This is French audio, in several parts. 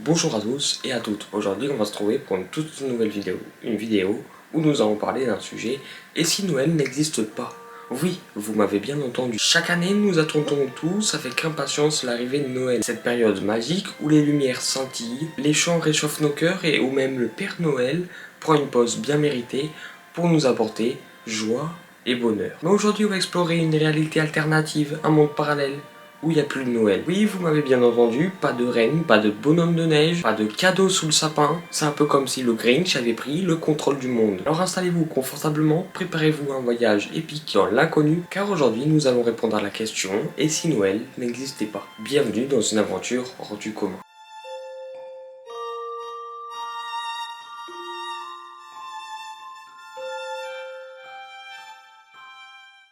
Bonjour à tous et à toutes. Aujourd'hui, on va se trouver pour une toute nouvelle vidéo. Une vidéo où nous allons parler d'un sujet. Et si Noël n'existe pas? Oui, vous m'avez bien entendu. Chaque année, nous attendons tous avec impatience l'arrivée de Noël. Cette période magique où les lumières scintillent, les chants réchauffent nos cœurs et où même le Père Noël prend une pause bien méritée pour nous apporter joie et bonheur. Mais aujourd'hui, on va explorer une réalité alternative, un monde parallèle, où il n'y a plus de Noël. Oui, vous m'avez bien entendu, pas de reine, pas de bonhomme de neige, pas de cadeaux sous le sapin. C'est un peu comme si le Grinch avait pris le contrôle du monde. Alors installez-vous confortablement, préparez-vous à un voyage épique dans l'inconnu, car aujourd'hui nous allons répondre à la question « Et si Noël n'existait pas ?» Bienvenue dans une aventure hors du commun.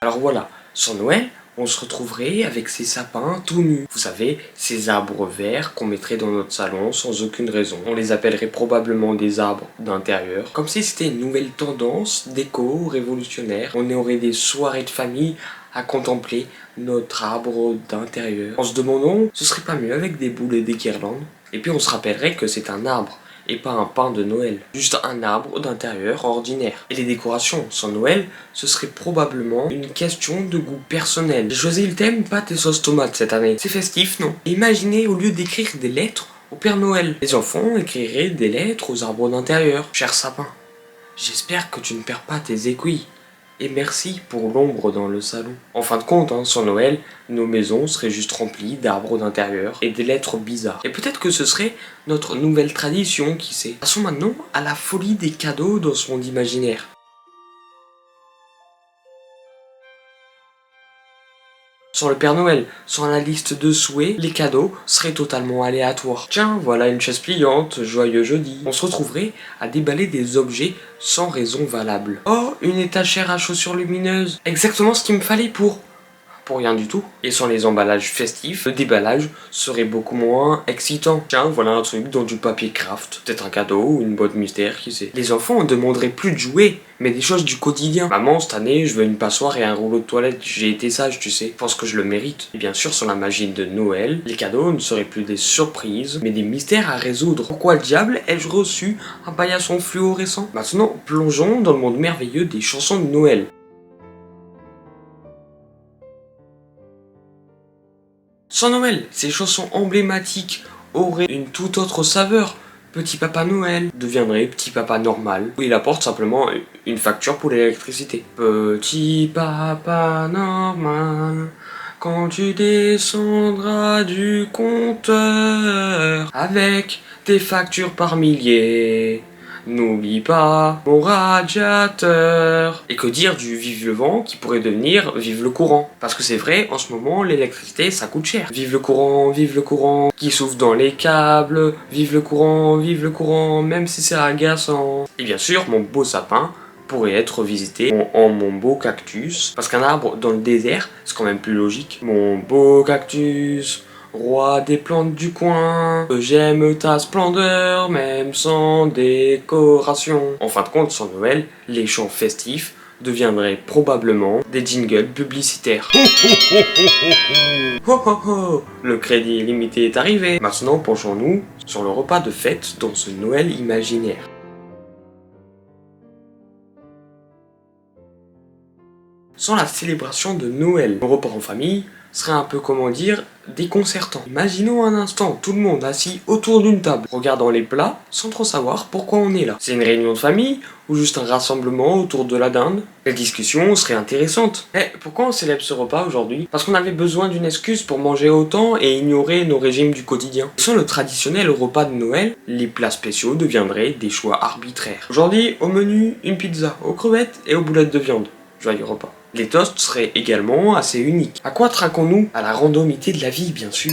Alors voilà, sur Noël, on se retrouverait avec ces sapins tout nus. Vous savez, ces arbres verts qu'on mettrait dans notre salon sans aucune raison. On les appellerait probablement des arbres d'intérieur. Comme si c'était une nouvelle tendance déco révolutionnaire. On aurait des soirées de famille à contempler notre arbre d'intérieur. En se demandant, ce serait pas mieux avec des boules et des guirlandes? Et puis on se rappellerait que c'est un arbre et pas un pain de Noël. Juste un arbre d'intérieur ordinaire. Et les décorations sans Noël, ce serait probablement une question de goût personnel. J'ai choisi le thème pâtes et sauce tomate cette année. C'est festif, non? Imaginez, au lieu d'écrire des lettres au Père Noël, les enfants écriraient des lettres aux arbres d'intérieur. Cher sapin, j'espère que tu ne perds pas tes aiguilles. Et merci pour l'ombre dans le salon. En fin de compte, sans Noël, nos maisons seraient juste remplies d'arbres d'intérieur et des lettres bizarres. Et peut-être que ce serait notre nouvelle tradition, qui sait. Passons maintenant à la folie des cadeaux dans ce monde imaginaire. Sans le Père Noël, sans la liste de souhaits, les cadeaux seraient totalement aléatoires. Tiens, voilà une chaise pliante, joyeux jeudi. On se retrouverait à déballer des objets sans raison valable. Oh, une étagère à chaussures lumineuses. Exactement ce qu'il me fallait pour rien du tout. Et sans les emballages festifs, le déballage serait beaucoup moins excitant. Tiens, voilà un truc dans du papier craft. Peut-être un cadeau ou une boîte mystère, qui sait. Les enfants ne demanderaient plus de jouets, mais des choses du quotidien. Maman, cette année, je veux une passoire et un rouleau de toilette. J'ai été sage, tu sais. Je pense que je le mérite. Et bien sûr, sur la magie de Noël, les cadeaux ne seraient plus des surprises, mais des mystères à résoudre. Pourquoi le diable ai-je reçu un paillasson fluorescent? Maintenant, plongeons dans le monde merveilleux des chansons de Noël. Sans Noël, ces chansons emblématiques auraient une toute autre saveur. Petit Papa Noël deviendrait Petit Papa Normal, où il apporte simplement une facture pour l'électricité. Petit Papa Normal, quand tu descendras du compteur, avec tes factures par milliers, n'oublie pas mon radiateur. Et que dire du vive le vent qui pourrait devenir vive le courant? Parce que c'est vrai, en ce moment, l'électricité, ça coûte cher. Vive le courant, qui souffle dans les câbles. Vive le courant, même si c'est agaçant. Et bien sûr, mon beau sapin pourrait être visité en mon beau cactus. Parce qu'un arbre dans le désert, c'est quand même plus logique. Mon beau cactus, roi des plantes du coin, j'aime ta splendeur, même sans décoration. En fin de compte, sans Noël, les chants festifs deviendraient probablement des jingles publicitaires. Ho ho ho! Le crédit illimité est arrivé. Maintenant, penchons-nous sur le repas de fête dans ce Noël imaginaire. Sans la célébration de Noël, le repas en famille serait un peu, comment dire, déconcertant. Imaginons un instant tout le monde assis autour d'une table, regardant les plats sans trop savoir pourquoi on est là. C'est une réunion de famille ou juste un rassemblement autour de la dinde? La discussion serait intéressante. Pourquoi on célèbre ce repas aujourd'hui? Parce qu'on avait besoin d'une excuse pour manger autant et ignorer nos régimes du quotidien. Sans le traditionnel repas de Noël, les plats spéciaux deviendraient des choix arbitraires. Aujourd'hui, au menu, une pizza aux crevettes et aux boulettes de viande. Joyeux repas. Les toasts seraient également assez uniques. À quoi trinquons-nous? À la randomité de la vie, bien sûr.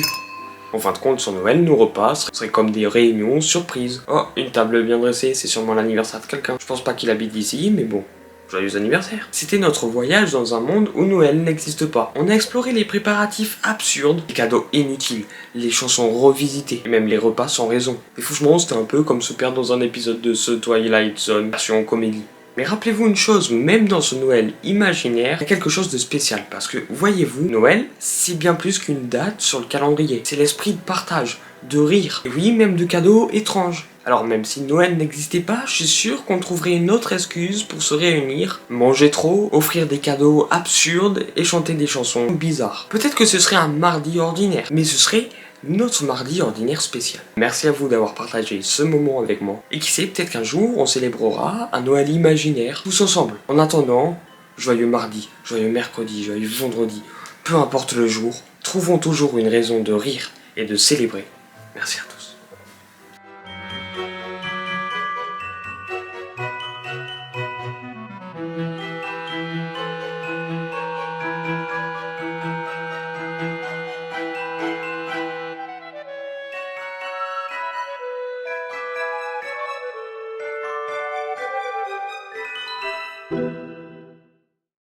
En fin de compte, sur Noël, nos repas seraient comme des réunions surprises. Oh, une table bien dressée, c'est sûrement l'anniversaire de quelqu'un. Je pense pas qu'il habite ici, mais bon. Joyeux anniversaire. C'était notre voyage dans un monde où Noël n'existe pas. On a exploré les préparatifs absurdes, les cadeaux inutiles, les chansons revisitées, et même les repas sans raison. Et franchement, c'était un peu comme se perdre dans un épisode de ce Twilight Zone version comédie. Mais rappelez-vous une chose, même dans ce Noël imaginaire, il y a quelque chose de spécial. Parce que, voyez-vous, Noël, c'est bien plus qu'une date sur le calendrier. C'est l'esprit de partage, de rire. Et oui, même de cadeaux étranges. Alors même si Noël n'existait pas, je suis sûr qu'on trouverait une autre excuse pour se réunir, manger trop, offrir des cadeaux absurdes et chanter des chansons bizarres. Peut-être que ce serait un mardi ordinaire, mais ce serait notre mardi ordinaire spécial. Merci à vous d'avoir partagé ce moment avec moi. Et qui sait, peut-être qu'un jour, on célébrera un Noël imaginaire tous ensemble. En attendant, joyeux mardi, joyeux mercredi, joyeux vendredi, peu importe le jour, trouvons toujours une raison de rire et de célébrer. Merci à tous.